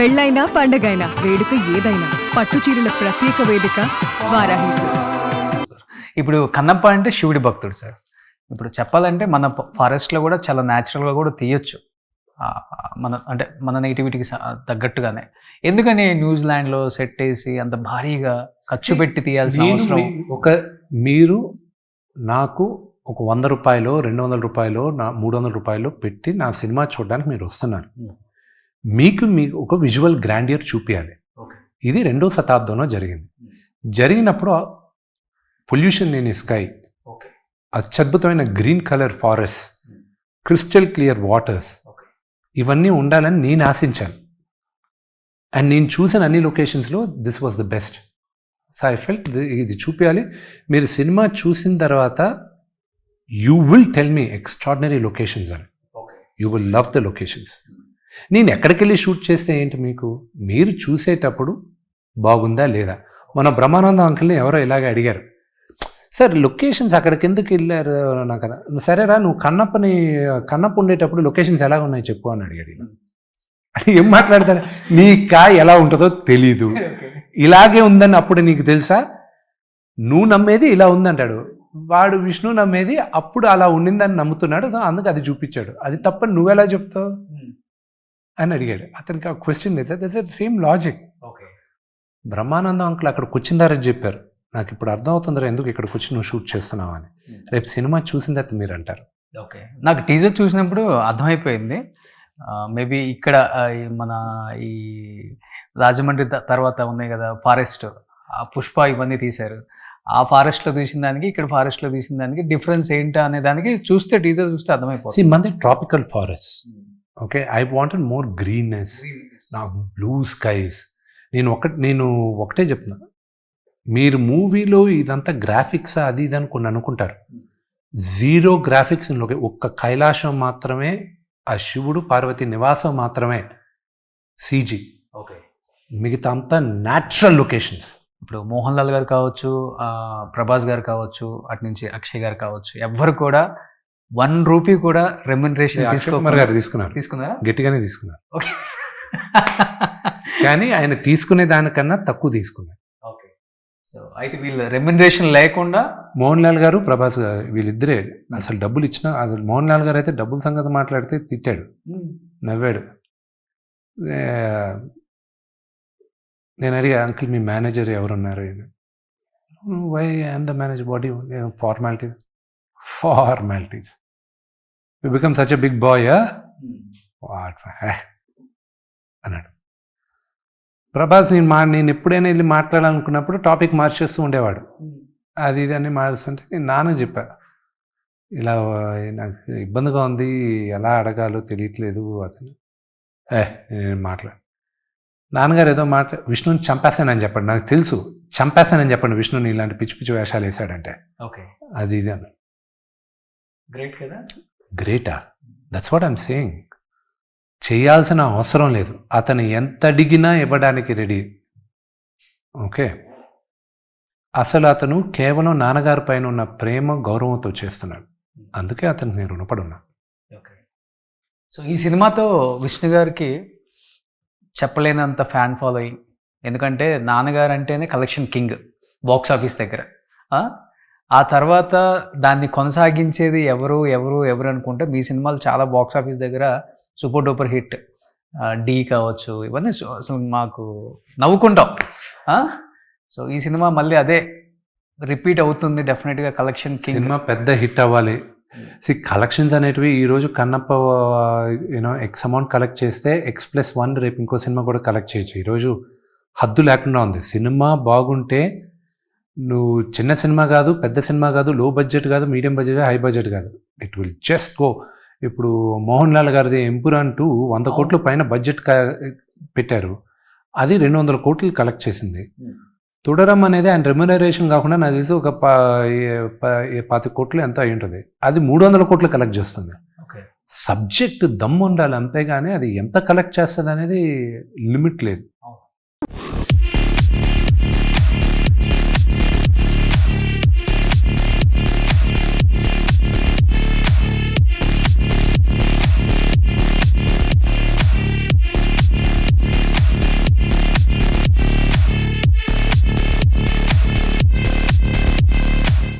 పెళ్ళైనా పండగైనా వేడుక ఏదైనా పట్టు చీరల ప్రత్యేక వేదిక వారాహి సిల్క్స్. ఇప్పుడు కన్నప్ప అంటే శివుడి భక్తుడు సార్. ఇప్పుడు చెప్పాలంటే మన ఫారెస్ట్లో కూడా చాలా న్యాచురల్గా కూడా తీయొచ్చు. మన నెగిటివిటీకి తగ్గట్టుగానే. ఎందుకని న్యూజిలాండ్లో సెట్ వేసి అంత భారీగా ఖర్చు పెట్టి తీయాల్సిన అవసరం? మీరు నాకు ఒక 100 రూపాయలు, 200 రూపాయలు, 300 రూపాయలు పెట్టి నా సినిమా చూడడానికి మీరు వస్తున్నారు. మీకు ఒక విజువల్ గ్రాండియర్ చూపించాలి. ఇది 2వ శతాబ్దంలో జరిగింది. జరిగినప్పుడు పొల్యూషన్ లేని స్కై, అత్యద్భుతమైన green colour forest, crystal clear waters, ఇవన్నీ ఉండాలని నేను ఆశించాను. అండ్ నేను చూసిన అన్ని లొకేషన్స్లో this was the best. So I felt ఇది చూపించాలి. మీరు సినిమా చూసిన తర్వాత you will tell me extraordinary locations అని. You will love the locations. నేను ఎక్కడికి వెళ్ళి షూట్ చేస్తే ఏంటి, మీరు చూసేటప్పుడు బాగుందా లేదా. మన బ్రహ్మానందం అంకుల్ని ఎవరో ఇలాగే అడిగారు, సార్ లొకేషన్స్ అక్కడికి ఎందుకు వెళ్ళారు నాకు కదా. సరేరా, నువ్వు కన్నప్ప ఉండేటప్పుడు లొకేషన్స్ ఎలా ఉన్నాయి చెప్పు అని అడిగాడు. అది ఏం మాట్లాడతాడు, నీ కాయ ఎలా ఉంటుందో తెలీదు, ఇలాగే ఉందని అప్పుడు నీకు తెలుసా, నువ్వు నమ్మేది ఇలా ఉందంటాడు వాడు. విష్ణు నమ్మేది అప్పుడు అలా ఉండిందని నమ్ముతున్నాడు, సో అందుకు అది చూపించాడు. అది తప్పని నువ్వెలా చెప్తావు అని అడిగాడు. అతనికి ఆ క్వశ్చన్ లేదు. That's same logic. Brahmanandam uncle అక్కడికి వచ్చిన తర్వాత చెప్పారు, నాకు ఇప్పుడు అర్థం అవుతుందిరా ఎందుకు ఇక్కడికి వచ్చి నువ్వు షూట్ చేస్తున్నావు అని. రేపు సినిమా చూసిన తర్వాత మీరు అంటారు. ఓకే, నాకు టీజర్ చూసినప్పుడు అర్థమైపోయింది. మేబీ ఇక్కడ మన ఈ రాజమండ్రి తర్వాత ఉన్నాయి కదా ఫారెస్ట్, ఆ పుష్ప ఇవన్నీ తీశారు. ఆ ఫారెస్ట్లో తీసిన దానికి ఇక్కడ ఫారెస్ట్లో తీసిన దానికి డిఫరెన్స్ ఏంటా అనే దానికి చూస్తే టీజర్ చూస్తే అర్థమైపోతుంది. మంది tropical forest. Okay, I wanted more greenness, నా బ్లూ స్కైస్. నేను ఒకటే చెప్తున్నా, మీరు మూవీలో ఇదంతా గ్రాఫిక్స్ అది ఇది అని కొన్ని అనుకుంటారు. 0 గ్రాఫిక్స్. ఒక్క కైలాసం మాత్రమే, ఆ శివుడు పార్వతి నివాసం మాత్రమే CG. ఓకే, మిగతా అంతా న్యాచురల్ లొకేషన్స్. ఇప్పుడు మోహన్ లాల్ గారు కావచ్చు, ప్రభాస్ గారు కావచ్చు, అటు నుంచి అక్షయ్ గారు కావచ్చు, ఎవ్వరు కూడా 1 రూపీ కూడా రెమ్యునరేషన్ తీసుకున్నారా? గట్టిగానే తీసుకున్నారు. కానీ ఆయన తీసుకునే దానికన్నా తక్కువ తీసుకున్నారు. ఓకే, సో అయితే వీళ్ళు రెమ్యునరేషన్ లేకుండా మోహన్ లాల్ గారు, ప్రభాస్ గారు వీళ్ళిద్దరే అసలు డబ్బులు ఇచ్చినా, అసలు మోహన్ లాల్ గారు అయితే డబ్బుల సంగతి మాట్లాడితే తిట్టాడు, నవ్వాడు. నేను అడిగా, అంకుల్ మీ మేనేజర్ ఎవరున్నారు? Why I'm the manager, body formalities you become such a big boy అన్నాడు. ప్రభాస్ నేను ఎప్పుడైనా వెళ్ళి మాట్లాడాలనుకున్నప్పుడు టాపిక్ మార్చేస్తూ ఉండేవాడు. అది ఇది అని మారుస్తుంటే నేను నాన్నకు చెప్పా, ఇలా నాకు ఇబ్బందిగా ఉంది, ఎలా అడగాలో తెలియట్లేదు అసలు. నేను మాట్లాడు. నాన్నగారు ఏదో విష్ణుని చంపేస్తానని చెప్పండి, నాకు తెలుసు చంపేస్తానని చెప్పండి విష్ణుని ఇలాంటి పిచ్చి పిచ్చి వేషాలు వేసాడంటే. ఓకే, అది ఇది అన్న. గ్రేట్ కదా. గ్రేటా? That's what I'm saying. చేయాల్సిన అవసరం లేదు, అతను ఎంత అడిగినా ఇవ్వడానికి రెడీ. ఓకే, అసలు అతను కేవలం నాన్నగారి పైన ఉన్న ప్రేమ గౌరవంతో చేస్తున్నాడు, అందుకే అతనికి నేను రుణపడి ఉన్నా. ఓకే, సో ఈ సినిమాతో విష్ణు గారికి చెప్పలేనంత ఫ్యాన్ ఫాలోయింగ్. ఎందుకంటే నాన్నగారు అంటేనే కలెక్షన్ కింగ్ బాక్స్ ఆఫీస్ దగ్గర. ఆ తర్వాత దాన్ని కొనసాగించేది ఎవరు అనుకుంటే మీ సినిమాలు చాలా బాక్స్ ఆఫీస్ దగ్గర సూపర్ డూపర్ హిట్. డీ కావచ్చు, ఇవన్నీ మాకు నవ్వుకుంటాం. సో ఈ సినిమా మళ్ళీ అదే రిపీట్ అవుతుంది డెఫినెట్గా. కలెక్షన్ కింగ్ సినిమా పెద్ద హిట్ అవ్వాలి. కలెక్షన్స్ అనేటివి ఈరోజు కన్నప్ప ఎక్స్ అమౌంట్ కలెక్ట్ చేస్తే X+1 రేపు ఇంకో సినిమా కూడా కలెక్ట్ చేయొచ్చు. ఈరోజు హద్దు లేకుండా ఉంది. సినిమా బాగుంటే నువ్వు చిన్న సినిమా కాదు, పెద్ద సినిమా కాదు, లో బడ్జెట్ కాదు, మీడియం బడ్జెట్, హై బడ్జెట్ కాదు, ఇట్ విల్ జస్ట్ గో. ఇప్పుడు మోహన్ లాల్ గారిది ఎంపురాన్ 2 100 కోట్ల పైన బడ్జెట్ పెట్టారు, అది 200 కోట్లు కలెక్ట్ చేసింది. తుడరం అనేది ఆయన రెమ్యునరేషన్ కాకుండా నాకు తెలిసి ఒక 25 కోట్లు ఎంత అయి ఉంటుంది, అది 300 కోట్లు కలెక్ట్ చేస్తుంది. సబ్జెక్ట్ దమ్ము ఉండాలి, అంతేగాని అది ఎంత కలెక్ట్ చేస్తుంది అనేది లిమిట్ లేదు.